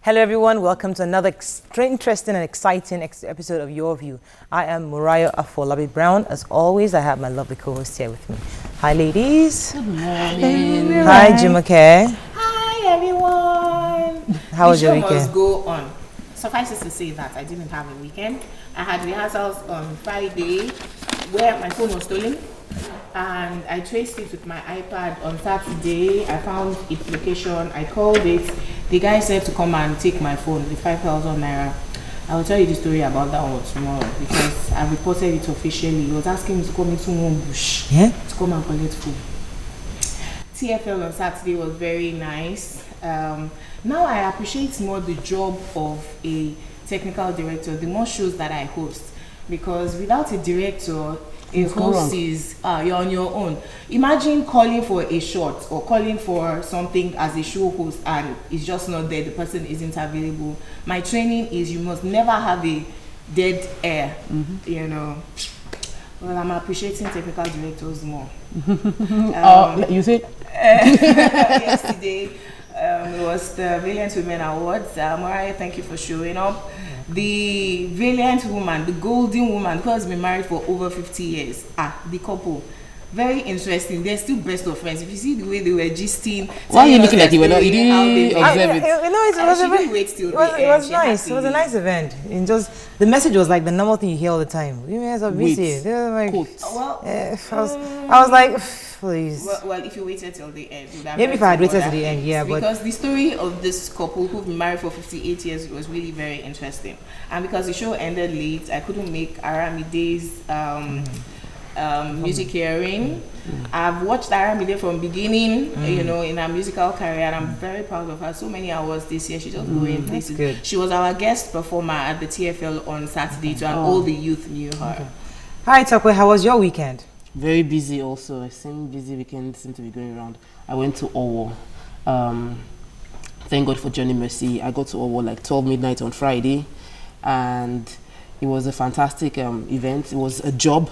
Hello everyone, welcome to another interesting and exciting episode of Your View. I am Muriah Afolabi Brown. As always, I have my lovely co-host here with me. Hi ladies. Good morning. Hi Jumoke. Hi everyone. How was your weekend? The show must go on. Suffice it to say that I didn't have a weekend. I had rehearsals on Friday where my phone was stolen. And I traced it with my iPad on Saturday. I found its location. I called it. The guy said to come and take my phone, the 5,000 naira. I will tell you the story about that one tomorrow because I reported it officially. He was asking me to come into one bush to come and collect food. TFL on Saturday was very nice. Now I appreciate more the job of a technical director, the more shows that I host, because without a director, a host is you're on your own. Imagine calling for a shot or calling for something as a show host and it's just not there, the person isn't available. My training is you must never have a dead air, you know. Well, I'm appreciating technical directors more. You said? Yesterday, it was the Valiant Women Awards. Mariah, thank you for showing up. The valiant woman, the golden woman who has been married for over 50 years, the couple, very interesting. They're still best of friends. If you see the way they were gisting, why are you looking like you were not? You didn't observe it. It was nice. It was a nice event. And just the message was like the normal thing you hear all the time. You guys are busy. They were like, I was like, please. Well, if you waited till the end, maybe if I had waited till the end, yeah. Because the story of this couple who've been married for 58 years was really very interesting, and because the show ended late, I couldn't make Aramide's music hearing. I've watched Aramide from beginning, you know, in her musical career, and I'm very proud of her. So many awards this year. She just going places. Good. She was our guest performer at the TFL on Saturday, and all the youth knew her. Okay. Hi Tokwe, how was your weekend? Very busy also. Same busy weekend seem to be going around. I went to Owo. Thank God for Johnny Mercy. I got to Owo like 12 midnight on Friday, and it was a fantastic event. It was a job,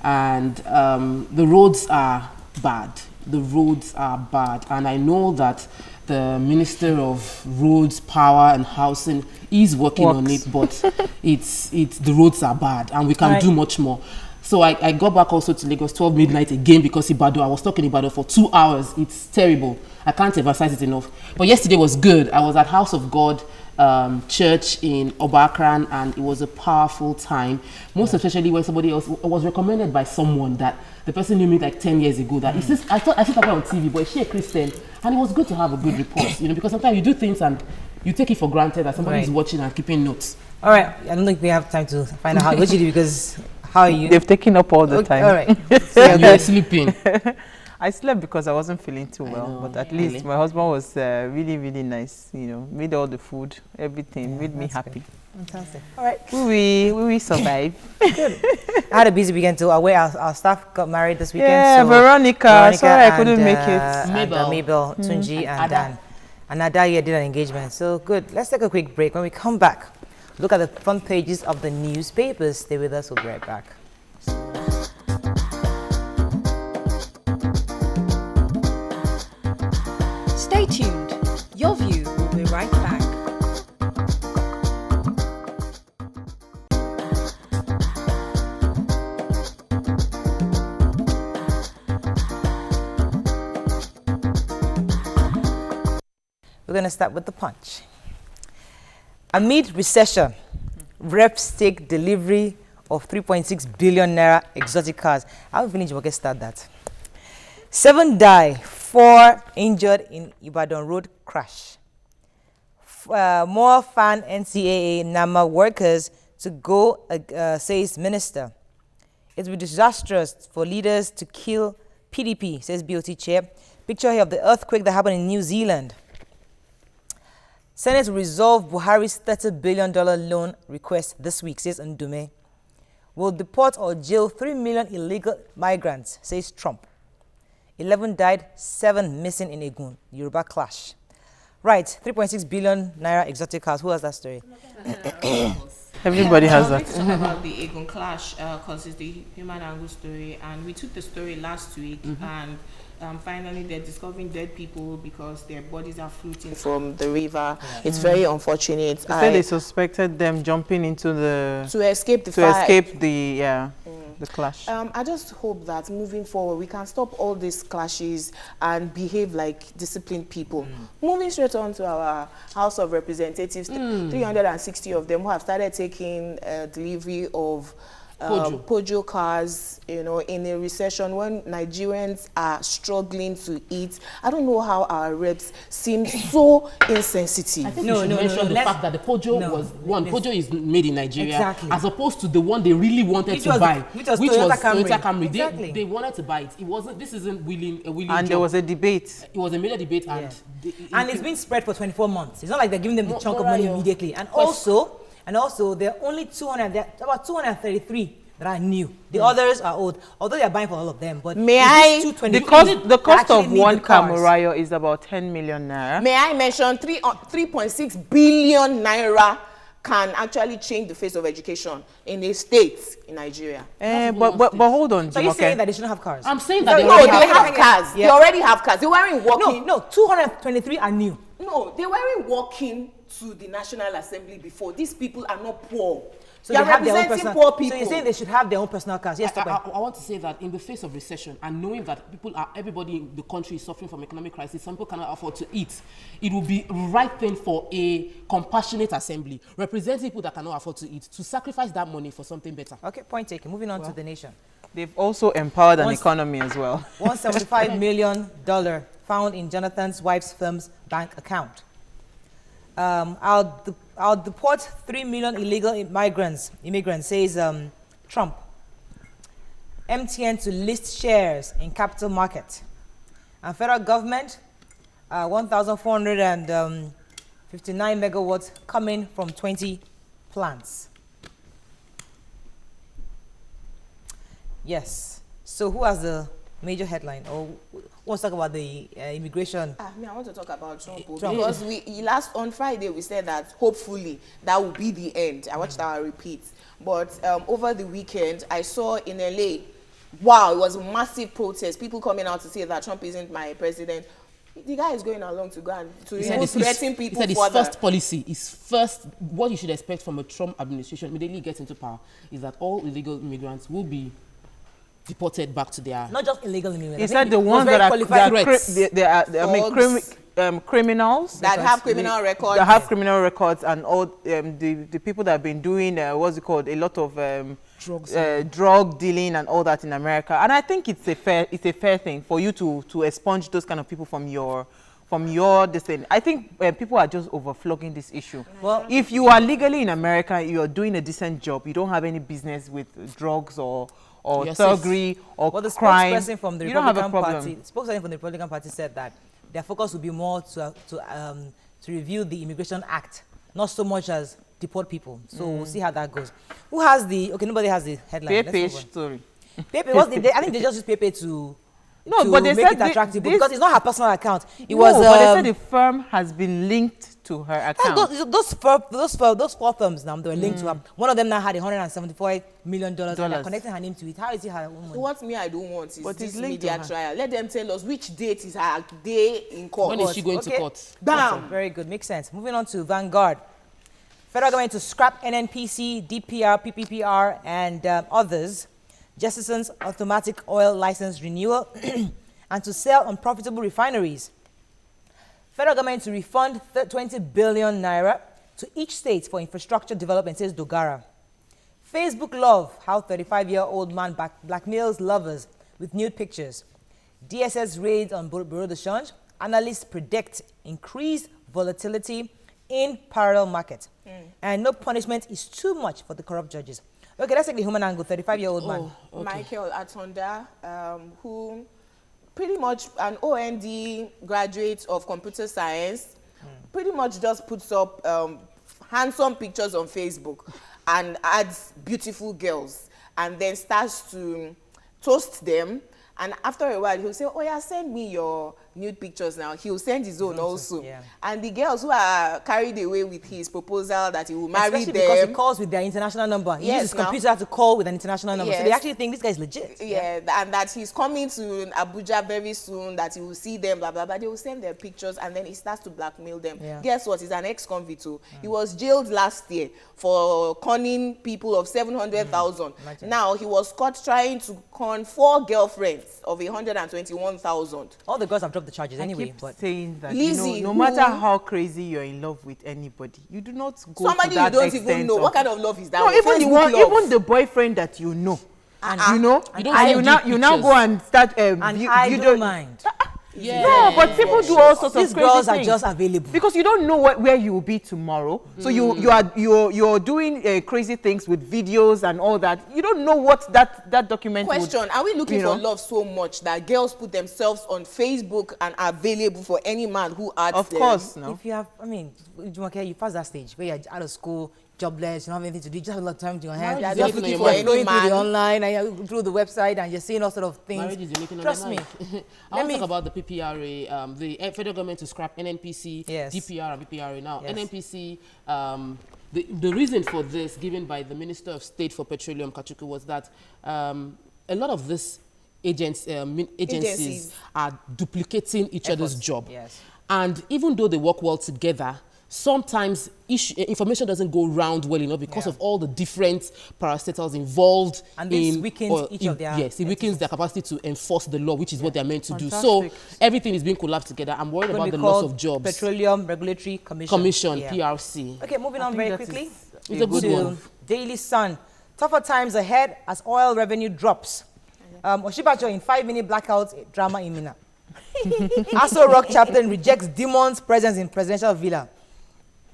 and the roads are bad. The roads are bad, and I know that the Minister of Roads, Power and Housing is working on it, but it's the roads are bad, and we can do much more. So I got back also to Lagos 12 midnight again because Ibadan, I was stuck in Ibadan for 2 hours. It's terrible. I can't emphasize it enough. But yesterday was good. I was at House of God Church in Obakran, and it was a powerful time. Most especially when somebody else was recommended by someone that the person knew me like 10 years ago. That I thought I saw her on TV, but is she a Christian? And it was good to have a good report, you know, because sometimes you do things and you take it for granted that somebody is watching and keeping notes. All right, I don't think we have time to find out what you do because. How are you? They've taken up all the time. All right. So you were sleeping. I slept because I wasn't feeling too well, but at least my husband was really, really nice. You know, made all the food, everything, made me happy. Good. Fantastic. All right. We survive. Good. I had a busy weekend too. Our staff got married this weekend. Yeah, so Veronica. Sorry, I couldn't make it. Mabel, Tunji, and Dan. And Adaye did an engagement. So good. Let's take a quick break. When we come back, look at the front pages of the newspapers. Stay with us. We'll be right back. Stay tuned. Your View will be right back. We're going to start with the Punch. Amid recession, reps take delivery of 3.6 billion naira exotic cars. I have a feeling you will get start that. 7 die, 4 injured in Ibadan road crash. More fan NCAA NAMA workers to go, says minister. It will be disastrous for leaders to kill PDP, says BOT chair. Picture here of the earthquake that happened in New Zealand. Senate will resolve Buhari's $30 billion loan request this week, says Ndume. Will deport or jail 3 million illegal migrants, says Trump. 11 died, 7 missing in Egun, Yoruba clash. Right, 3.6 billion naira exotic cars. Who has that story? Everybody has I that. was going to talk about the Egon clash because it's the human angle story, and we took the story last week, and finally they're discovering dead people because their bodies are floating from the river. It's very unfortunate. They said they suspected them jumping into the to escape the to fire. escape the the clash. I just hope that moving forward we can stop all these clashes and behave like disciplined people. Moving straight on to our House of Representatives, 360 of them who have started taking delivery of Pojo cars, you know, in a recession when Nigerians are struggling to eat. I don't know how our reps seem so insensitive. I think you should mention the fact that the Pojo was Pojo is made in Nigeria, as opposed to the one they really wanted to buy, which was Toyota Camry. Exactly. They wanted to buy it. It wasn't. This isn't a willing And there was a debate. It was a major debate, and it's been spread for 24 months. It's not like they're giving them the chunk of money immediately. And also, there are only about 233 that are new. The others are old, although they are buying for all of them. But the cost of one Camurayo is about 10 million naira. May I mention 3.6 billion naira can actually change the face of education in a state in Nigeria. But hold on, So you're saying that they shouldn't have cars? I'm saying that they have cars. Yeah. They already have cars. They weren't walking. No, 223 are new. No, they weren't walking to the National Assembly before. These people are not poor. So they are have their own representing poor people. So you're saying they should have their own personal cars? Yes, I want to say that in the face of recession and knowing that everybody in the country is suffering from economic crisis, some people cannot afford to eat, it will be right thing for a compassionate assembly representing people that cannot afford to eat to sacrifice that money for something better. Okay, point taken. Moving on to the nation. They've also empowered an economy as well. $175 million found in Jonathan's wife's firm's bank account. I'll deport 3 million illegal immigrants, says Trump. MTN to list shares in capital market. And federal government, 1,459 megawatts coming from 20 plants. Yes. So who has the major headline? Or let's talk about the immigration. I want to talk about Trump. Because on Friday we said that hopefully that will be the end. I watched our repeats. But over the weekend, I saw in LA, wow, it was a massive protest. People coming out to say that Trump isn't my president. The guy is going along to go and threaten people. He said his first policy, what you should expect from a Trump administration immediately gets into power is that all illegal immigrants will be deported back to their... Not just illegal immigrants. He said the ones that are criminals. That have criminal records. That have criminal records and all the people that have been doing, a lot of drug dealing and all that in America. And I think it's a fair thing for you to expunge those kind of people from your thing. I think people are just overflogging this issue. Well, if you are legally in America, you are doing a decent job, you don't have any business with drugs or thuggery or crime, spokesperson from the Republican Party said that their focus will be more to review the Immigration Act, not so much as deport people. So we'll see how that goes. Who has nobody has the headline. Pepe story. Pepe, I think they just use Pepe to but they make said it attractive because it's not her personal account. But they said the firm has been linked to her account. Those four firms now, they were linked to her. One of them now had $174 million and they're connecting her name to it. How is it her own money? So what I don't want is this media trial. Let them tell us which date is her day in court. When is she going to court? Bam! Very good. Makes sense. Moving on to Vanguard. Federal government to scrap NNPC, DPR, PPPR, and others. Jettison's automatic oil license renewal and to sell unprofitable refineries. Federal government to refund 20 billion naira to each state for infrastructure development, says Dogara. Facebook love, how 35-year-old man blackmails lovers with nude pictures. DSS raids on Bureau de Change. Analysts predict increased volatility in parallel market. And no punishment is too much for the corrupt judges. Okay, let's take the human angle, 35-year-old man. Okay. Michael Atonda, who pretty much an OND graduate of computer science, pretty much just puts up handsome pictures on Facebook and adds beautiful girls and then starts to toast them. And after a while, he'll say, oh yeah, send me your nude pictures now, he will send his own also. Yeah. And the girls who are carried away with his proposal that he will marry Especially them. because he calls with their international number. He Yes, uses now. computer to call with an international number. So they Yes. actually think this guy is legit. Yeah, and that he's coming to Abuja very soon, that he will see them, blah, blah, blah. They will send their pictures, and then he starts to blackmail them. Yeah. Guess what? He's an ex-convict too. He was jailed last year for conning people of 700,000. Now, he was caught trying to con 4 girlfriends of 121,000. All the girls have dropped the charges I anyway. keep But saying that, Lizzie, no who- matter how crazy you're in love with anybody, you do not go Somebody to that you don't extent even know. of- What kind of love is that? No, even the Facebook one, love. even the boyfriend that you know, and you know, You and, don't you send now you now go and start and I don't mind. Yeah. No, but people do all sorts These of crazy girls are things. just available. Because you don't know where you will be tomorrow. So you're doing crazy things with videos and all that. You don't know what that document would, Question, are we looking you know? for love so much that girls put themselves on Facebook and are available for any man who adds Of them? course, no. If you have, I mean, Jumoke, you pass that stage where you're out of school, jobless, you don't have anything to do, you just have a lot of time to your hands. You're You're just looking looking for for any going through the man. online and you're through the website and you're seeing all sort of things. Marriage is making Trust on me. I want to talk about the PPRA, the federal government to scrap NNPC, Yes. DPR and PPRA. Now, Yes. NNPC, the reason for this given by the Minister of State for Petroleum, Kachuku, was that a lot of these agencies are duplicating each other's Efforts, job. yes. And even though they work well together, sometimes information doesn't go round well enough because Yeah. of all the different parastatals involved. And this in, weakens or each in- of their Yes, it weakens their capacity to enforce the law, which is what they're meant to do. So Fantastic. everything is being collapsed together. I'm worried Going about to the be loss called of jobs. Petroleum Regulatory Commission. Yeah. PRC. Okay, moving on think very that quickly. It's a good to one. Daily Sun. Tougher times ahead as oil revenue drops. Oshibacho in 5-minute blackout drama in Mina. Aso Rock chaplain rejects demons' presence in presidential villa.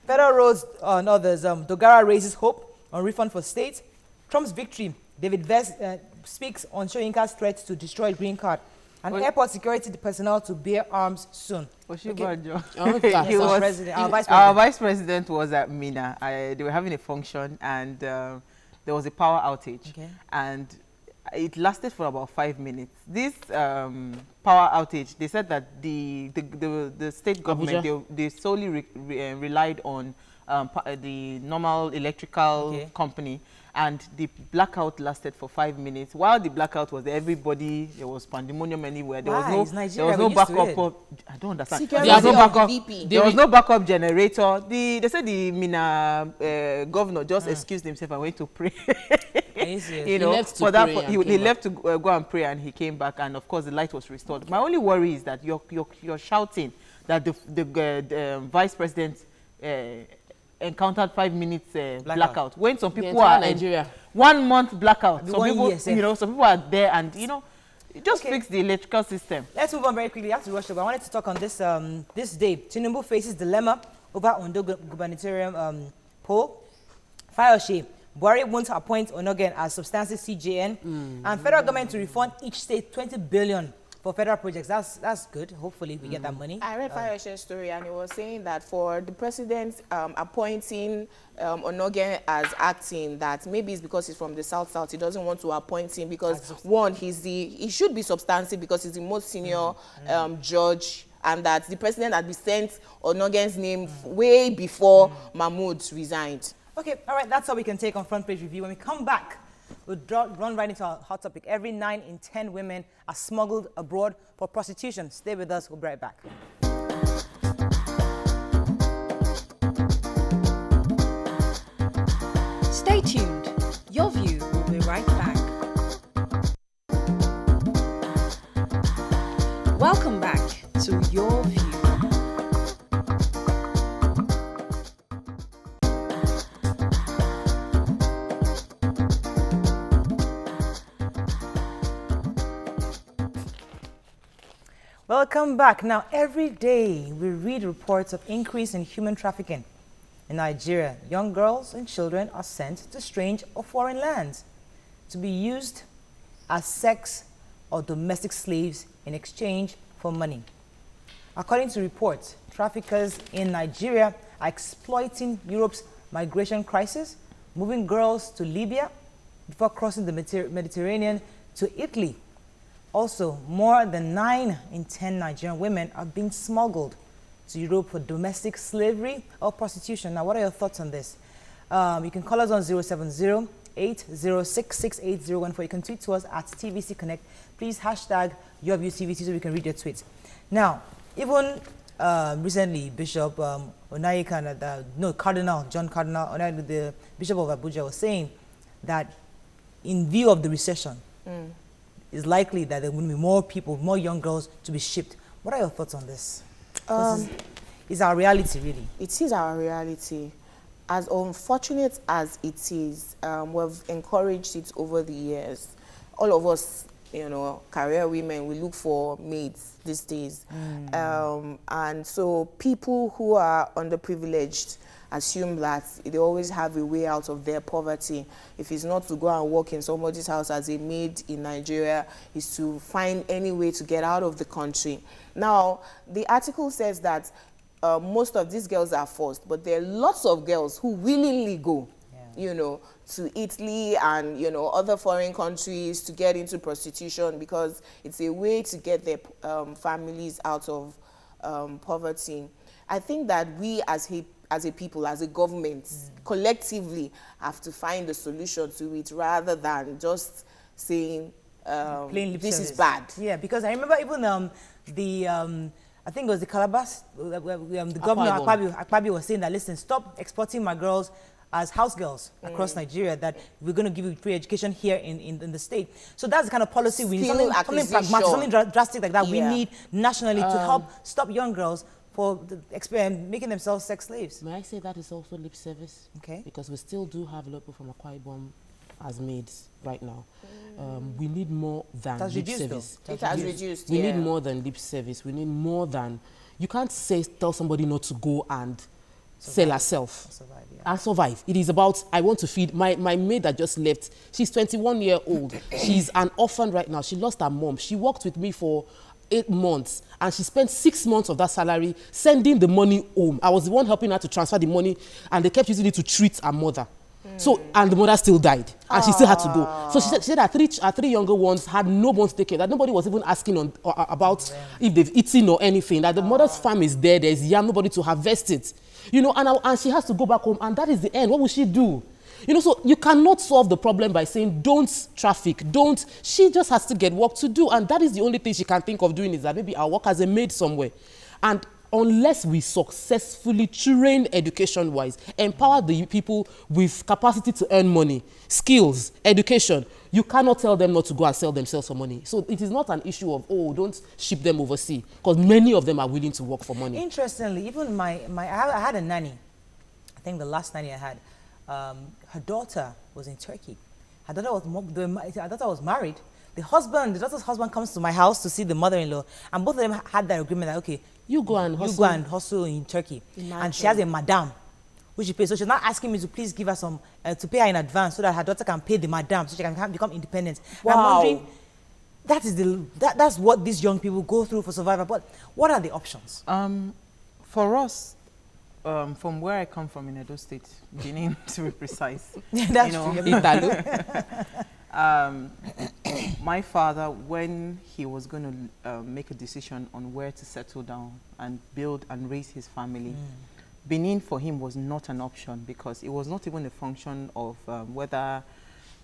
Federal roads and others. Dogara raises hope on refund for states. Trump's victory. David Vest speaks on Soyinka's threat to destroy green card. And airport security personnel to bear arms soon. Oshibajo. Yes, He our was- president, our vice Our president. vice president was at Mina. They were having a function and there was a power outage. Okay. And it lasted for about 5 minutes. This power outage, they said that the state government, they solely relied on the normal electrical company. And the blackout lasted for 5 minutes. While the blackout was there, there was pandemonium anywhere. There Why? Is was Nigeria, no we used to backup. it. I don't understand. Security There was no of backup. VP. There was no backup generator. They said the Mina governor just excused himself and went to pray. Are you serious? You know, left to for that, pray and he came left to go and pray, and he came back, and of course the light was restored. My only worry is that you're shouting that the vice president encountered 5 minutes blackout when some people entire are Nigeria. 1 month blackout. Some 1 people, year, sef. some people are there, and just Okay. fix the electrical system. Let's move on very quickly. I have to rush over. I wanted to talk on this this day. Tinubu faces dilemma over Ondo gubernatorial poll. Fayoshe, Buhari won't appoint Onogen as substantive CJN. And federal government to refund each state 20 billion for federal projects. That's good. Hopefully we get that money. I read Fayoshe's story and he was saying that for the president appointing Onogen as acting, that maybe it's because he's from the South, he doesn't want to appoint him because one, he should be substantive because he's the most senior judge, and that the president had sent Onogen's name way before Mahmoud resigned. Okay, all right, that's all we can take on Front Page Review. When we come back, we'll run right into our hot topic. Every 9 in 10 women are smuggled abroad for prostitution. Stay with us, we'll be right back. Stay tuned. Your View will be right back. Welcome back to Your View. Welcome back. Now, every day we read reports of increase in human trafficking. In Nigeria, young girls and children are sent to strange or foreign lands to be used as sex or domestic slaves in exchange for money. According to reports, traffickers in Nigeria are exploiting Europe's migration crisis, moving girls to Libya before crossing the Mediterranean to Italy. Also, more than 9 in 10 Nigerian women are being smuggled to Europe for domestic slavery or prostitution. Now, what are your thoughts on this? You can call us on 070-806-6801. You can tweet to us at TVC Connect. Please hashtag your view TVC so we can read your tweets. Now, even recently, Bishop Cardinal John Cardinal, the Bishop of Abuja, was saying that in view of the recession, it's likely that there will be more people, more young girls to be shipped. What are your thoughts on this? It's our reality, really. It is our reality. As unfortunate as it is, we've encouraged it over the years. All of us, you know, career women, we look for maids these days. And so people who are underprivileged assume that they always have a way out of their poverty. If it's not to go and work in somebody's house as a maid in Nigeria, is to find any way to get out of the country. Now, the article says that most of these girls are forced, but there are lots of girls who willingly go, you know, to Italy and, you know, other foreign countries to get into prostitution because it's a way to get their families out of poverty. I think that we as a people, as a government, collectively have to find a solution to it rather than just saying this is bad. Yeah, because I remember even I think it was the Calabas, the governor Akpabi was saying that, listen, stop exporting my girls as house girls across Nigeria, that we're going to give you free education here in the state. So that's the kind of policy we need, something pragmatic, something drastic like that we need nationally to help stop young girls for making themselves sex slaves. May I say that is also lip service? Okay. Because we still do have a lot of people from Akwa Ibom as maids right now. We need more than lip service. It has reduced, We need more than lip service. We need more than... You can't tell somebody not to go and sell herself and survive. It is about, I want to feed my maid that just left. She's 21 years old. She's an orphan right now. She lost her mom. She worked with me for 8 months and she spent 6 months of that salary sending the money home. I was the one helping her to transfer the money and they kept using it to treat her mother. So, and the mother still died and she still had to go. So she said that her three younger ones had no one to take care, that nobody was even asking about if they've eaten or anything, that the mother's farm is there, there's yam, nobody to harvest it. You know, and she has to go back home and that is the end. What will she do? You know, so you cannot solve the problem by saying, don't traffic, don't. She just has to get work to do. And that is the only thing she can think of doing, is that maybe I'll work as a maid somewhere. And unless we successfully train education-wise, empower the people with capacity to earn money, skills, education, you cannot tell them not to go and sell themselves for money. So it is not an issue of, oh, don't ship them overseas, because many of them are willing to work for money. Interestingly, even I had a nanny. I think the last nanny I had, her daughter was in Turkey. Her daughter was married. The daughter's husband comes to my house to see the mother-in-law, and both of them had that agreement that, okay, you go and hustle in Turkey. Imagine. And she has a madam, which she pays. So she's not asking me to please give her some, to pay her in advance so that her daughter can pay the madam so she can become independent. Wow. I'm wondering, that's what these young people go through for survival. But what are the options? For us, from where I come from in Edo State, Benin to be precise, that's true. My father, when he was going to make a decision on where to settle down and build and raise his family, Benin for him was not an option, because it was not even a function of whether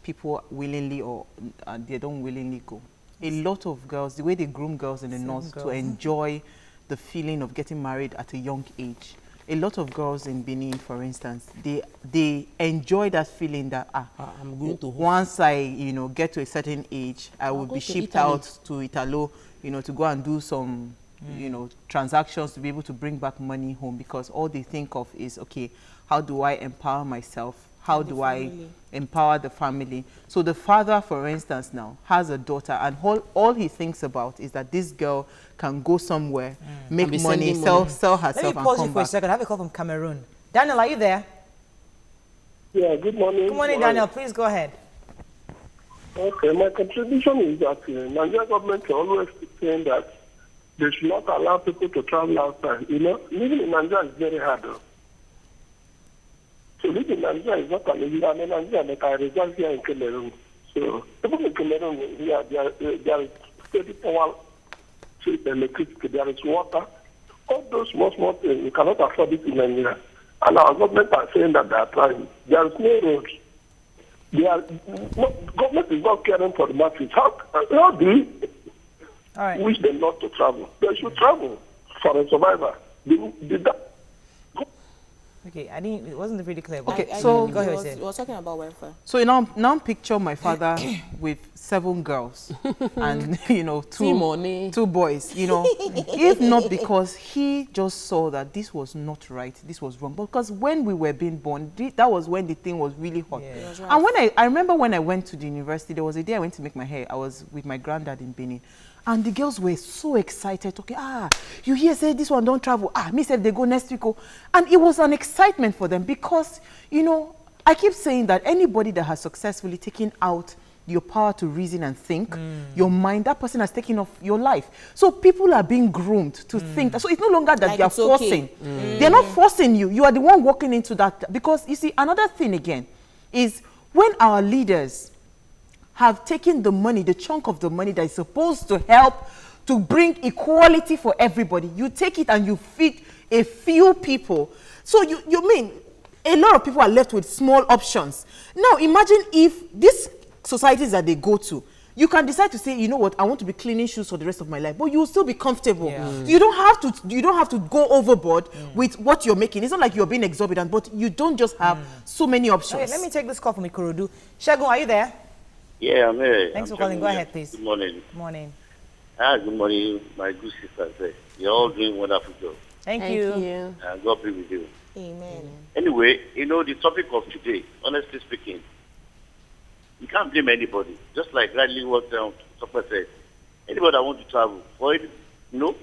people willingly or they don't willingly go. A lot of girls, the way they groom girls in the north to enjoy the feeling of getting married at a young age, a lot of girls in Benin, for instance, they enjoy that feeling that I'm going to once I get to a certain age, I will be shipped out to Italo, to go and do some transactions to be able to bring back money home, because all they think of is, okay, how do I empower myself? How do I empower the family? So the father, for instance, now has a daughter, and all he thinks about is that this girl can go somewhere, make money, sell herself, and come back. Let me pause you for a second. I have a call from Cameroon. Daniel, are you there? Yeah, good morning. Good morning, Daniel. Please go ahead. Okay, my contribution is that Nigeria government is always saying that they should not allow people to travel outside. Living in Nigeria is very hard, though. So living in Nigeria is not an easy. I'm in Nigeria, but I reside here in Cameroon. So even in Cameroon, there is steady power, electricity, there is water. All those small things, you cannot afford it in Nigeria. And our government are saying that they are trying. There is no roads. Government is not caring for the masses. How do you wish them not to travel? They should travel for a survivor. Okay, it wasn't really clear. Okay, so go ahead. We were talking about welfare. So now picture my father with 7 girls and two boys. If not because he just saw that this was not right, this was wrong. Because when we were being born, that was when the thing was really hot. Yeah. Right. And when I remember when I went to the university, there was a day I went to make my hair. I was with my granddad in Benin. And the girls were so excited, talking, you hear say this one don't travel. Me said they go next week. And it was an excitement for them because, I keep saying that anybody that has successfully taken out your power to reason and think, your mind, that person has taken off your life. So people are being groomed to think. So it's no longer that they are forcing. They're not forcing you. You are the one walking into that. Because you see, another thing again is when our leaders have taken the money, the chunk of the money that is supposed to help to bring equality for everybody, you take it and you feed a few people. So you mean a lot of people are left with small options. Now imagine if these societies that they go to, you can decide to say, you know what, I want to be cleaning shoes for the rest of my life, but you will still be comfortable. Yeah. You don't have to go overboard with what you're making. It's not like you're being exorbitant, but you don't just have so many options. Okay, let me take this call from Ikorodu. Shagun, are you there? Yeah, I'm here. Thanks for calling. Go ahead, please. Good morning. Morning. Good morning, my good sisters. You're all doing wonderful job. Thank you. And God be with you. Amen. Anyway, the topic of today, honestly speaking, you can't blame anybody. Just like rightly what Topper said. Anybody that wants to travel, for it, now,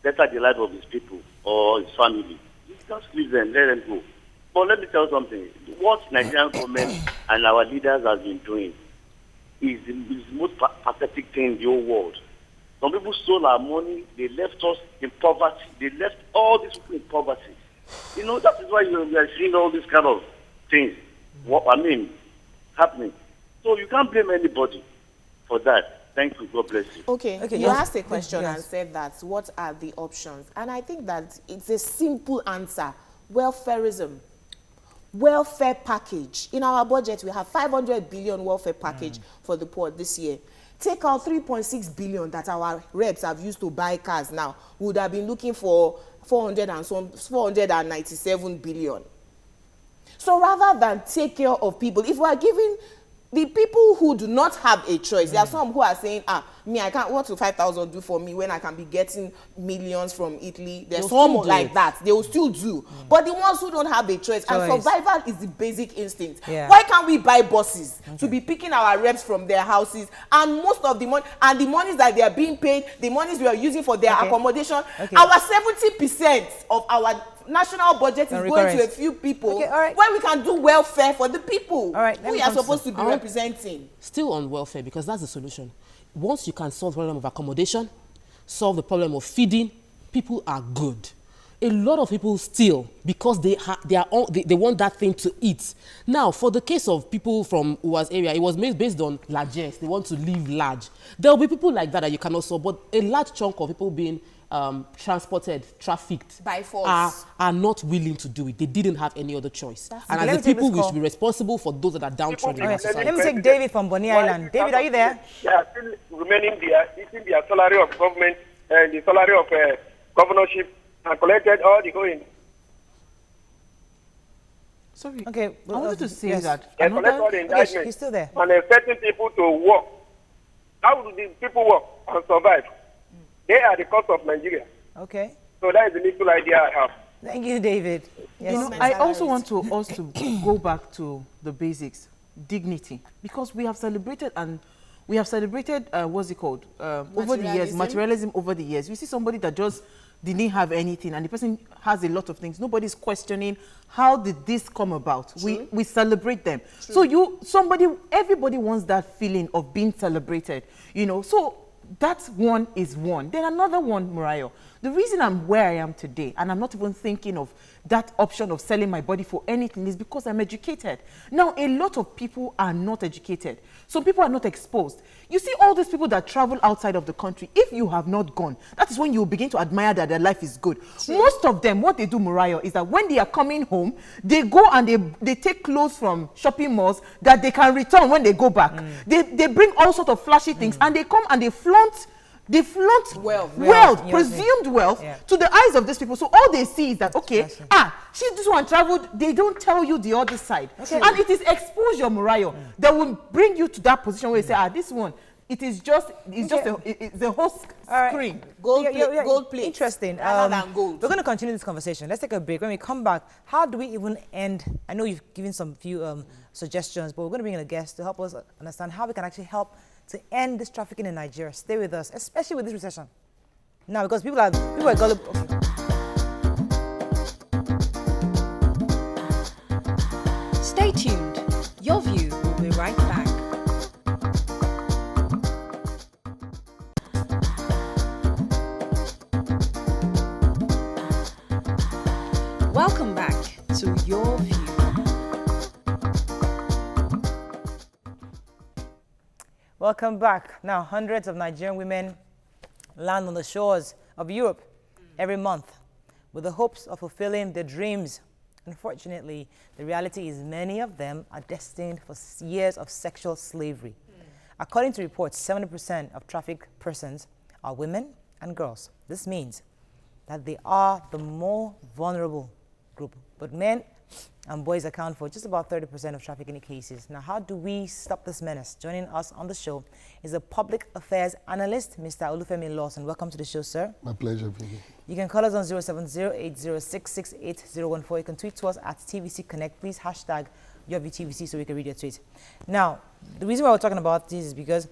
better the life of his people or his family. You just leave them, let them go. But let me tell you something. What Nigerian government and our leaders have been doing is the most pathetic thing in the whole world. Some people stole our money. They left us in poverty. They left all these people in poverty. That is why we are seeing all these kind of things. Happening. So you can't blame anybody for that. Thank you. God bless you. Okay. You asked a question and said that what are the options? And I think that it's a simple answer. Welfareism. Welfare package. In our budget, we have 500 billion welfare package for the poor this year. Take out 3.6 billion that our reps have used to buy cars now. We would have been looking for 497 billion. So rather than take care of people, if we are giving the people who do not have a choice, there are some who are saying, I can't, what will 5,000 do for me when I can be getting millions from Italy? There's some like that. They will still do. But the ones who don't have a choice, and survival is the basic instinct. Yeah. Why can't we buy buses to be picking our reps from their houses? And most of the money, and the monies that they are being paid, the monies we are using for their accommodation, our 70% of our national budget is going to a few people when we can do welfare for the people who we are supposed to be representing. Still on welfare, because that's the solution. Once you can solve the problem of accommodation, solve the problem of feeding, people are good. A lot of people steal because they want that thing to eat. Now, for the case of people from Uwa's area, it was based on largesse. They want to live large. There will be people like that you cannot solve, but a large chunk of people being transported, trafficked by force are not willing to do it. They didn't have any other choice. And as the people, we should be responsible for those that are downtrodden in our society. Let me take David from Bonny Island. David, are you there? Yeah, still remaining there, eating their salary of government and the salary of governorship and collected all the going. Sorry. Okay. I wanted to say that. They collect all the indictments. He's still there. And expecting people to work. How do these people work and survive? They are the cost of Nigeria. Okay. So that is the little idea I have. Thank you, David. Yes. I also want us to go back to the basics, dignity, because we have celebrated what's it called over the years, materialism over the years. You see somebody that just didn't have anything, and the person has a lot of things. Nobody's questioning how did this come about. We celebrate them. True. So everybody wants that feeling of being celebrated. So that one is one. Then another one, Murayo. The reason I'm where I am today, and I'm not even thinking of that option of selling my body for anything, is because I'm educated. Now, a lot of people are not educated. Some people are not exposed. You see all these people that travel outside of the country, if you have not gone, that is when you begin to admire that their life is good. Most of them, what they do, Mariah, is that when they are coming home, they go and they take clothes from shopping malls that they can return when they go back. They bring all sorts of flashy things, and they come and they flaunt wealth, presumed wealth to the eyes of these people. So all they see is that, okay, this one traveled. They don't tell you the other side. And it is exposure, Mariah, that will bring you to that position where you say, this one, it's just the whole screen. Gold plate. Interesting. We're going to continue this conversation. Let's take a break. When we come back, how do we even end? I know you've given some few suggestions, but we're going to bring in a guest to help us understand how we can actually help to end this trafficking in Nigeria. Stay with us, especially with this recession. Now, because people are gullible. Okay. Stay tuned. Your View will be right back. Welcome back to Your View. Welcome back. Now, hundreds of Nigerian women land on the shores of Europe every month with the hopes of fulfilling their dreams. Unfortunately, the reality is many of them are destined for years of sexual slavery. According to reports, 70% of trafficked persons are women and girls. This means that they are the more vulnerable group. But men and boys account for just about 30% of trafficking cases. Now, how do we stop this menace? Joining us on the show is a public affairs analyst, Mr. Olufemi Lawson. Welcome to the show, sir. My pleasure, Vicky. You can call us on 070-806-68014. You can tweet to us at TVC Connect. Please hashtag YourVTVC so we can read your tweet. Now, the reason why we're talking about this is because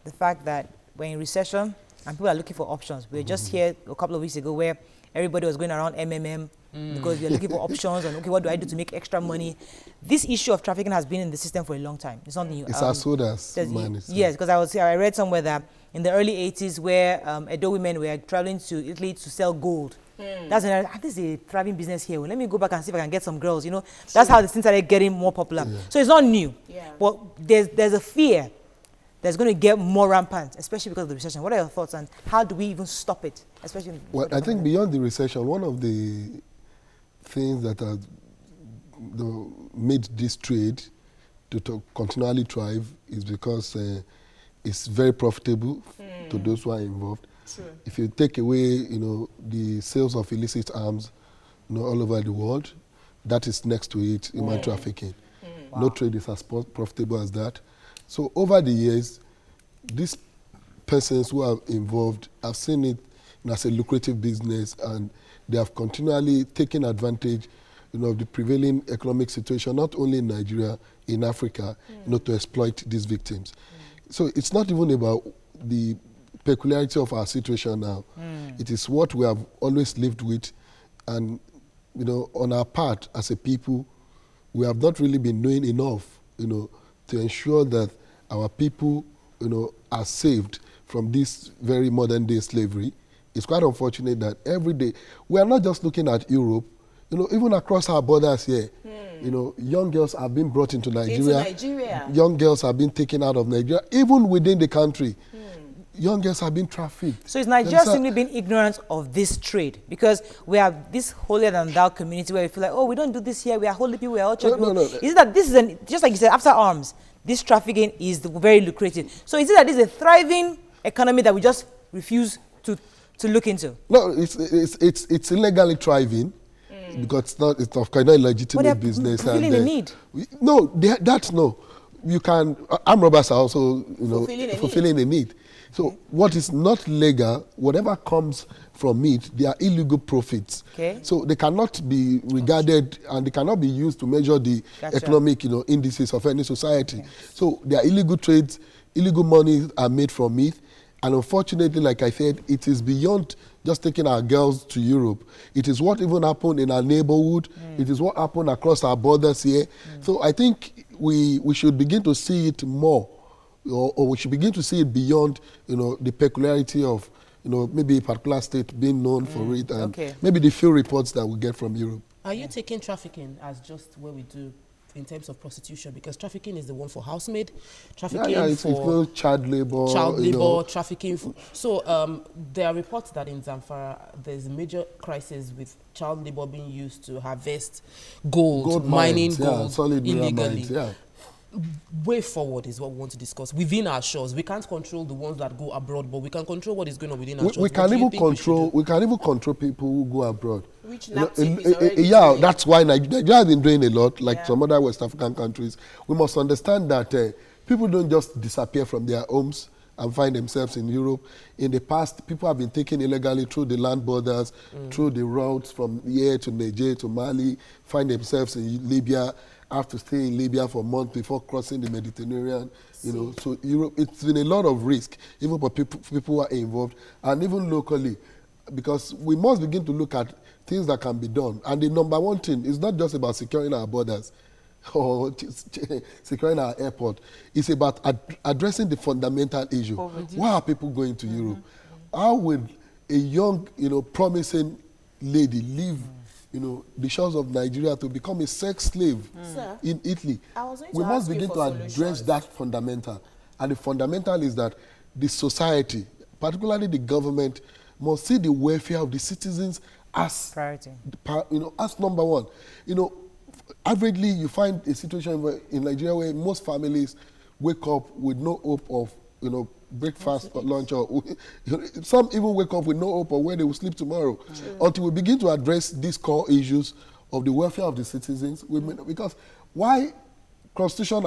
the fact that we're in recession and people are looking for options. We were just here a couple of weeks ago where everybody was going around MMM because we are looking for options and, okay, what do I do to make extra money? This issue of trafficking has been in the system for a long time. It's not new. It's as old as money. Yes, because I read somewhere that in the early 80s where Edo women were traveling to Italy to sell gold. That's this is a thriving business here. Well, let me go back and see if I can get some girls. You know, that's how the things started getting more popular. So it's not new. But there's a fear that's going to get more rampant, especially because of the recession. What are your thoughts and how do we even stop it? Especially. Well, I think beyond the recession, one of the things that have made this trade to continually thrive is because it's very profitable to those who are involved. True. If you take away, the sales of illicit arms, all over the world, that is next to it, human trafficking. Wow. No trade is as profitable as that. So over the years, these persons who are involved have seen it as a lucrative business, and they have continually taken advantage, of the prevailing economic situation, not only in Nigeria, in Africa, to exploit these victims. So it's not even about the peculiarity of our situation now. It is what we have always lived with, and on our part as a people, we have not really been doing enough, to ensure that our people, are saved from this very modern day slavery. It's quite unfortunate that every day, we are not just looking at Europe, even across our borders here, young girls are being brought into Nigeria. Young girls are being taken out of Nigeria, even within the country. Young girls are being trafficked. So is Nigeria simply being ignorant of this trade? Because we have this holier than thou community where we feel like, oh, we don't do this here, we are holy people, we are all church people. No. Is it that this is, just like you said, after arms, this trafficking is very lucrative. So is it that this is a thriving economy that we just refuse to look into? No, it's illegally thriving because it's of course not a legitimate business. Fulfilling the need. No, no. You can. Armed robbers are also fulfilling a need. So what is not legal, whatever comes from it, they are illegal profits. Okay. So they cannot be regarded and they cannot be used to measure the economic, indices of any society. Okay. So there are illegal trades, illegal monies are made from it. And unfortunately, like I said, it is beyond just taking our girls to Europe. It is what even happened in our neighborhood. It is what happened across our borders here. So I think we should begin to see it more, or we should begin to see it beyond, the peculiarity of, maybe a particular state being known for it, and Okay. maybe the few reports that we get from Europe. Are you taking trafficking as just what we do in terms of prostitution? Because trafficking is the one for housemaid, trafficking It's for child labor. trafficking. So there are reports that in Zamfara there's a major crisis with child labor being used to harvest gold mining mines, gold solid mineral illegally. mines, yeah. Way forward is what we want to discuss within our shores. We can't control the ones that go abroad, but we can control what is going on within our shores. We can even control. We can even control people who go abroad. Which You know, NAPTIP is already yeah, doing. that's why Nigeria has been doing a lot, like some other West African countries. We must understand that people don't just disappear from their homes and find themselves in Europe. In the past, people have been taken illegally through the land borders, through the routes from here to Niger to Mali, find themselves in Libya, have to stay in Libya for months before crossing the Mediterranean. So Europe, it's been a lot of risk, even for people who are involved, and even locally, because we must begin to look at things that can be done. And the number one thing is not just about securing our borders or securing our airport. It's about addressing the fundamental issue. Why are people going to Europe? How would a young, promising lady leave the shores of Nigeria to become a sex slave in Italy? We must begin to address that fundamental. And the fundamental is that the society, particularly the government, must see the welfare of the citizens as Priority. As number one. Averagely, you find a situation in Nigeria where most families wake up with no hope of, breakfast or lunch, or some even wake up with no hope of where they will sleep tomorrow. Until we begin to address these core issues of the welfare of the citizens, because why prostitution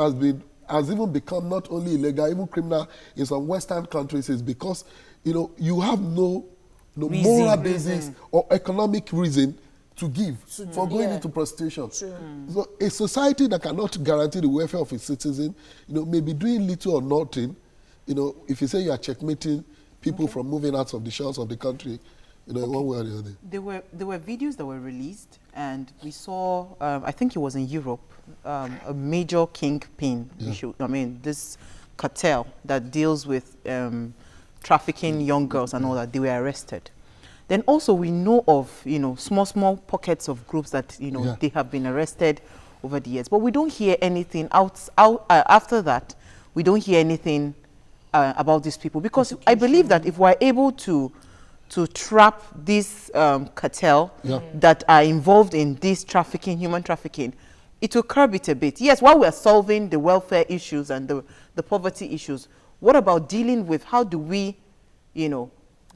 has even become not only illegal, even criminal in some Western countries, is because you have no moral basis or economic reason to give for going into prostitution. So a society that cannot guarantee the welfare of its citizen, may be doing little or nothing. If you say you are checkmating people from moving out of the shores of the country, in one way or the other. There were videos that were released, and we saw, I think it was in Europe, a major kingpin issue. I mean, this cartel that deals with trafficking young girls and all that, they were arrested. Then also we know of, small pockets of groups that, they have been arrested over the years. But we don't hear anything after that. We don't hear anything about these people, because I believe that if we're able to trap this cartel that are involved in this trafficking, human trafficking, it will curb it a bit. Yes, while we're solving the welfare issues and the poverty issues, what about dealing with how do we,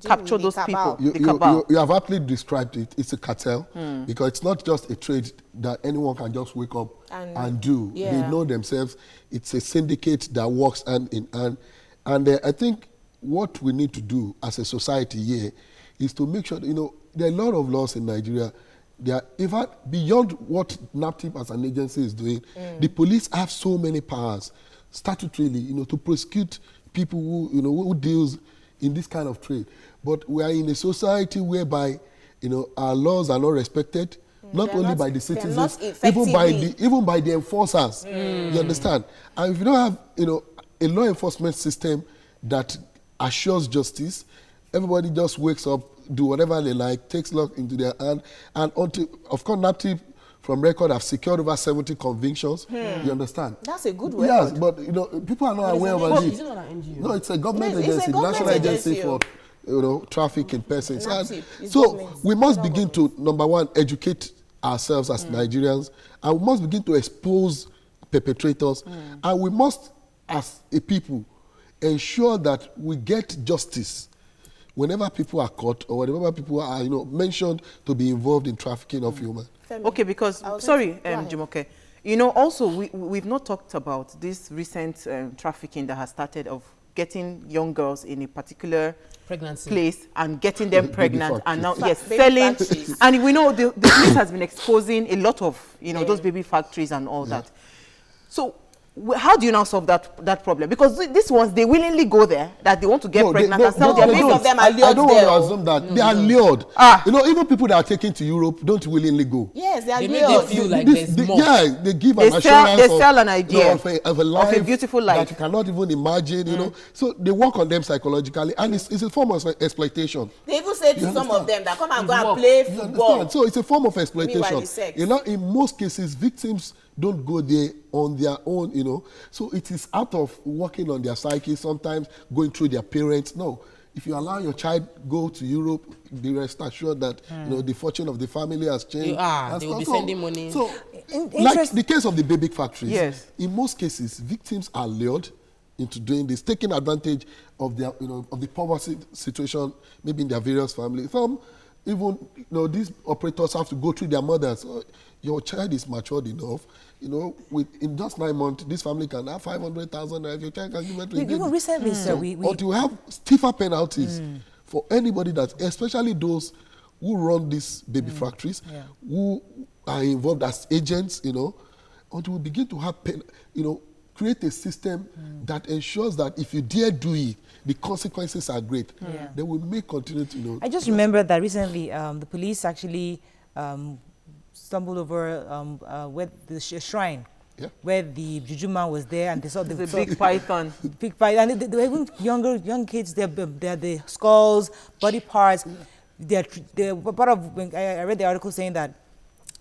capture those people? You have aptly described it. It's a cartel, because it's not just a trade that anyone can just wake up and do. They know themselves. It's a syndicate that works hand in hand. And I think what we need to do as a society here is to make sure that, there are a lot of laws in Nigeria. They are even beyond what NAPTIP as an agency is doing. The police have so many powers statutorily, to prosecute people who deals in this kind of trade. But we are in a society whereby, our laws are not respected, not only by the citizens, even by the enforcers. You understand? And if you don't have, a law enforcement system that assures justice, everybody just wakes up, do whatever they like, takes law into their hand, and until, of course, NAPTIP from record have secured over 70 convictions. You understand? That's a good record. Yes, but people are not aware of it. Is it not an NGO? No, it's a government It's agency, a government national agency for trafficking persons. So we must begin to, number one, educate ourselves as Nigerians, and we must begin to expose perpetrators, and we must, as a people, ensure that we get justice whenever people are caught or whenever people are mentioned to be involved in trafficking of humans. Okay, because, sorry, Jumoke, also we've not talked about this recent trafficking that has started of getting young girls in a particular place and getting them pregnant, and now selling. And we know the police has been exposing a lot of those baby factories and all that. So how do you now solve that problem? Because these ones, they willingly go there, that they want to get pregnant and sell their babies. Most of them are I lured don't there. want to assume that. They are lured. You know, even people that are taken to Europe don't willingly go. Yes, they are They make them lured. feel like there's more. Yeah, they give They an sell- assurance they sell an idea of a life, of a beautiful life. that you cannot even imagine, you know. So they work on them psychologically, and it's a form of exploitation. They even say to You some understand? of them that come and go It's and work. play You football. understand? So it's a form of Meanwhile, exploitation. it's sex. You know, in most cases, victims don't go there on their own, you know. So it is out of working on their psyche, sometimes going through their parents. No. If you allow your child go to Europe, be rest assured that you know the fortune of the family has changed. And They will be stuff. sending money. So, like the case of the baby factories, Yes. in most cases, victims are lured into doing this, taking advantage of their, you know, of the poverty situation, maybe in their various families. Some even, you know, these operators have to go through their mothers. So your child is matured enough, you know, in just 9 months, this family can have 500,000. If your child can give it to a baby. Even recently, sir, Or to have stiffer penalties for anybody that, especially those who run these baby factories, who are involved as agents, you know, until we begin to have, you know, create a system that ensures that if you dare do it, the consequences are great. Then we may continue to, you know. I just remember that recently the police actually stumbled over where the shrine, where the juju man was there, and they saw the big python. Big python. And they were even young kids. They're the skulls, body parts. They're part of. I read the article saying that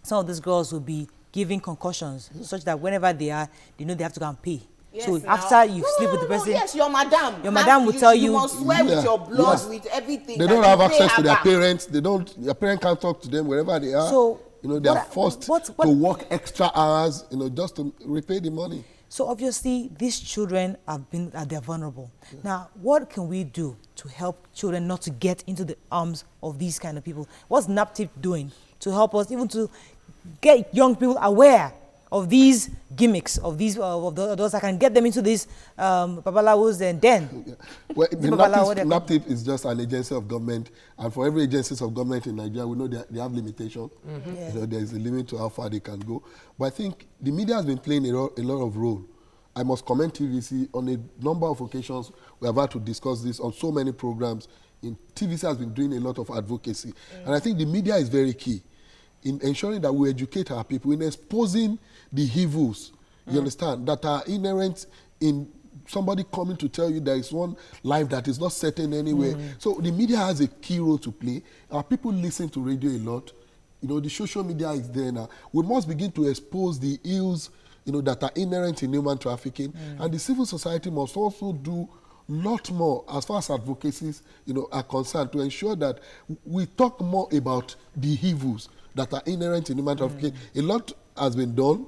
some of these girls will be giving concussions, such that whenever they are, they know they have to go and pay. Yes, so now. after you sleep with the person, yes, your madam. Your madam will tell you. You must swear with your blood, with everything. They that don't you have pay access her to their back. parents. Their parents can't talk to them wherever they are. So, you know, they are forced to work extra hours, you know, just to repay the money. So obviously, these children they're vulnerable. Now, what can we do to help children not to get into the arms of these kind of people? What's NAPTIP doing to help us even to get young people aware of these gimmicks, of those that can get them into these babalawos and then? Well, the NAPTIP is just an agency of government, and for every agency of government in Nigeria, we know they have limitation. You know, there is a limit to how far they can go. But I think the media has been playing a lot of role. I must commend TVC on a number of occasions. We have had to discuss this on so many programs. TVC has been doing a lot of advocacy, and I think the media is very key in ensuring that we educate our people, in exposing the evils, you understand, that are inherent in somebody coming to tell you there is one life that is not certain anywhere. So the media has a key role to play. Our people listen to radio a lot. You know, the social media is there now. We must begin to expose the ills, you know, that are inherent in human trafficking. And the civil society must also do a lot more as far as advocacies, you know, are concerned, to ensure that we talk more about the evils that are inherent in human trafficking. A lot has been done,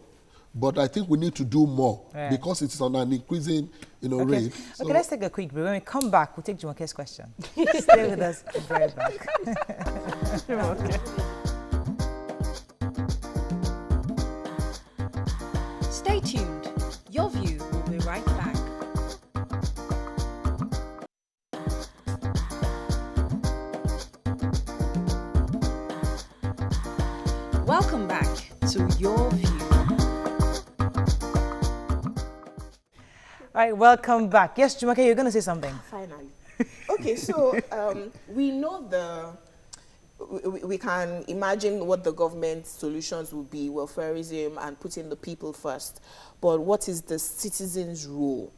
but I think we need to do more because it's on an increasing, you know, rate. So Okay, let's take a quick break. When we come back, we'll take Jumoke's question. Stay with us. We'll be right back. Stay tuned. Your View will be right back. Welcome back to Your View. All right, welcome back. Yes, Jumoke, you're going to say something. Finally. Okay, so we know we can imagine what the government solutions would be, welfareism and putting the people first. But what is the citizen's role?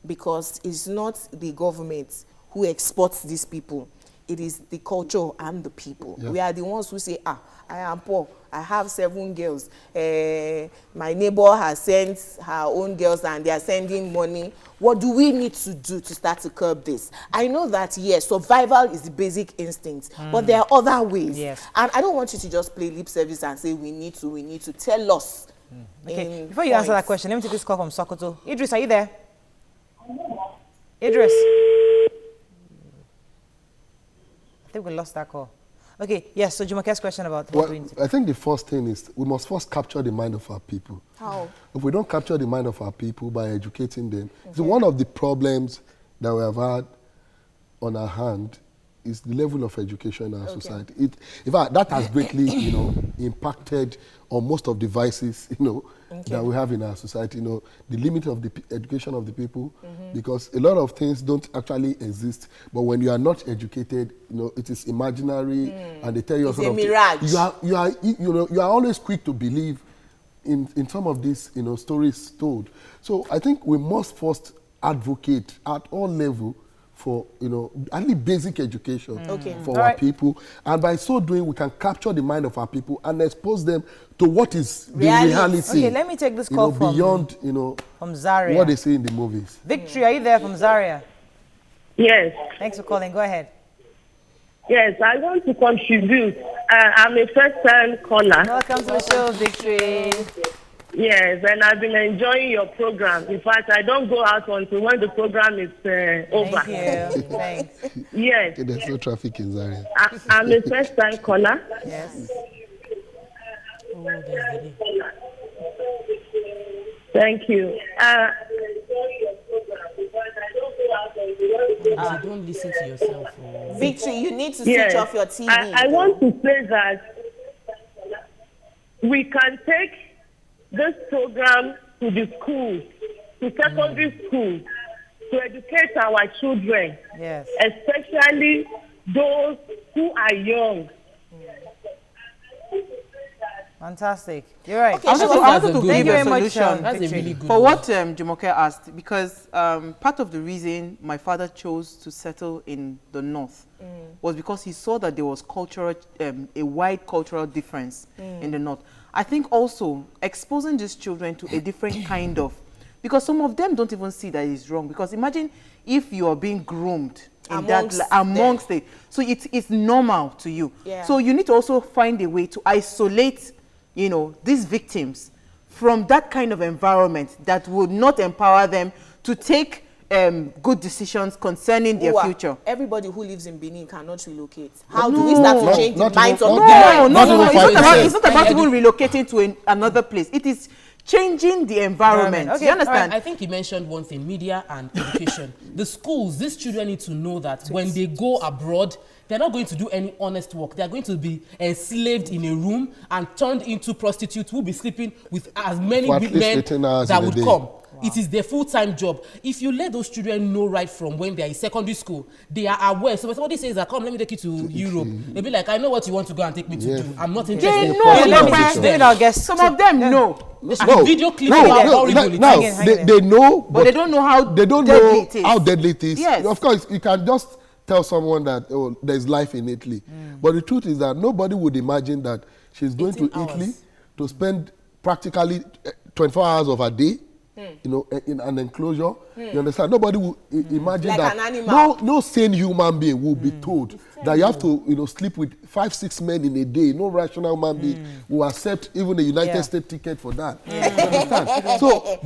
Because it's not the government who exports these people. It is the culture and the people. We are the ones who say, I am poor. I have 7 girls. My neighbor has sent her own girls and they are sending money. What do we need to do to start to curb this? I know that, yes, survival is the basic instinct, but there are other ways. Yes. And I don't want you to just play lip service and say we need to tell us. Okay, before you answer that question, let me take this call from Sokoto. Idris, are you there? Idris. I think we lost that call. Okay, yes, so Jumoke's question about what we need to... I think the first thing is we must first capture the mind of our people. How? If we don't capture the mind of our people by educating them, it's one of the problems that we have had on our hand is the level of education in our society. In fact, that has greatly, impacted on most of the vices, that we have in our society. The limit of the education of the people, because a lot of things don't actually exist. But when you are not educated, it is imaginary, and they tell you It's a mirage. you are always quick to believe in some of these, stories told. So I think we must first advocate at all level for, at least basic education for our people. And by so doing, we can capture the mind of our people and expose them to what is the reality. Okay, let me take this call from beyond, from Zaria. what they say in the movies. Victory, are you there from Zaria? Yes. Thanks for calling. Go ahead. Yes, I want to contribute. I'm a first-time caller. Welcome to the show, Victory. Yes, and I've been enjoying your program. In fact, I don't go out until when the program is over. Thank you. Thanks. Yes. Okay, there's no traffic in Zaria. I'm a first-time caller. Yes. Thank you. Don't listen to yourself. Victory, you need to switch off your TV. I want to say that we can take this program to the schools, to secondary schools, to educate our children, especially those who are young. Fantastic. You're right. Okay, I wanted to thank give you a very much, solution That's a really good for one. what Jumoke asked, because part of the reason my father chose to settle in the north was because he saw that there was cultural, a wide cultural difference in the north. I think also exposing these children to a different kind of, because some of them don't even see that it's wrong. Because imagine if you are being groomed in amongst it, so it's normal to you. Yeah. So you need to also find a way to isolate, these victims from that kind of environment that would not empower them to take good decisions concerning their future. Everybody who lives in Benin cannot relocate. How do we start to change the minds of the It's not about even relocating to another place. It is changing the environment. Okay, you understand? I think he mentioned one thing, media and education. The schools, these children need to know that when they go abroad, they're not going to do any honest work. They're going to be enslaved in a room and turned into prostitutes who will be sleeping with as many big men that would come. Wow. It is their full-time job. If you let those children know right from when they are in secondary school, they are aware. So when somebody says that, come, let me take you to Europe, they'll be like, I know what you want to go and take me to do. I'm not interested. They know. Some of them know. Video clips are horrible. They know, but they don't know how deadly it is. Yes. Of course, you can just tell someone that there's life in Italy. But the truth is that nobody would imagine that she's going to Italy to spend practically 24 hours of her day, in an enclosure. You understand? Nobody will imagine like that. No sane human being will be told that you have to sleep with 5-6 men in a day. No rational human being will accept even a United States ticket for that. You understand? So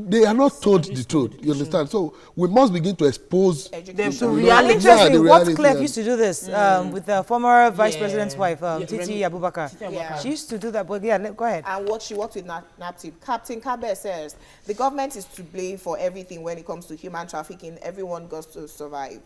they are not told the truth. You understand? So we must begin to expose them to reality. Interesting. What Clef used to do this with the former vice president's wife, Titi Abubakar. She used to do that. But go ahead. And what she worked with NAPTIP. Captain Kabe says the government is to blame for everything when it comes to human trafficking. Everyone got to survive.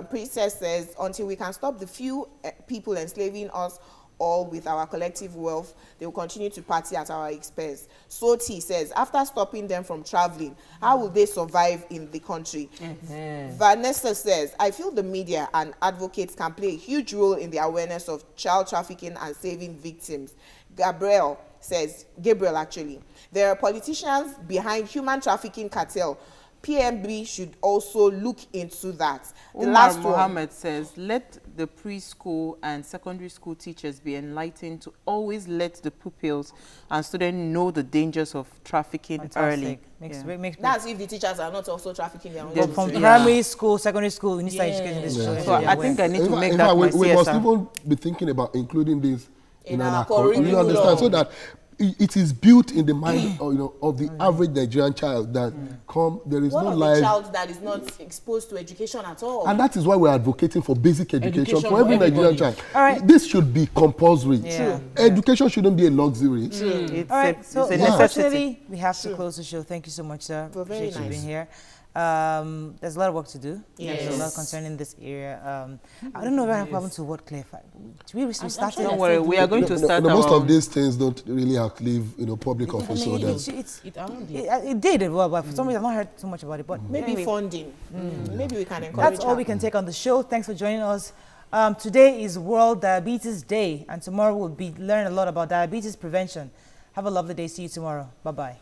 Princess says, until we can stop the few people enslaving us all with our collective wealth, they will continue to party at our expense. Soti says, after stopping them from traveling, how will they survive in the country? Vanessa says, I feel the media and advocates can play a huge role in the awareness of child trafficking and saving victims. Gabriel actually, there are politicians behind human trafficking cartel. PMB should also look into that. The last one, Mohammed says, let the preschool and secondary school teachers be enlightened to always let the pupils and students know the dangers of trafficking early. That's if the teachers are not also trafficking their own. From primary school, secondary school, we need to start educating these children. So I think I need to make that we must even be thinking about including this in our curriculum. You understand? So that it is built in the mind of the average Nigerian child that there is no life. A child that is not exposed to education at all. And that is why we're advocating for basic education for every Nigerian child. This should be compulsory. Education shouldn't be a luxury. All right, so unfortunately, we have to close the show. Thank you so much, sir. Very nice. Being here. There's a lot of work to do. Yes. There's a lot concerning this area. I don't know what happened to what Claire. We started. Don't worry, we are going to start. Most of these things don't really outlive, public office. It did well, but for some reason I've not heard too much about it. But maybe anyway, funding. Maybe we can encourage. That's all we can take on the show. Thanks for joining us. Today is World Diabetes Day, and tomorrow we'll be learning a lot about diabetes prevention. Have a lovely day. See you tomorrow. Bye-bye.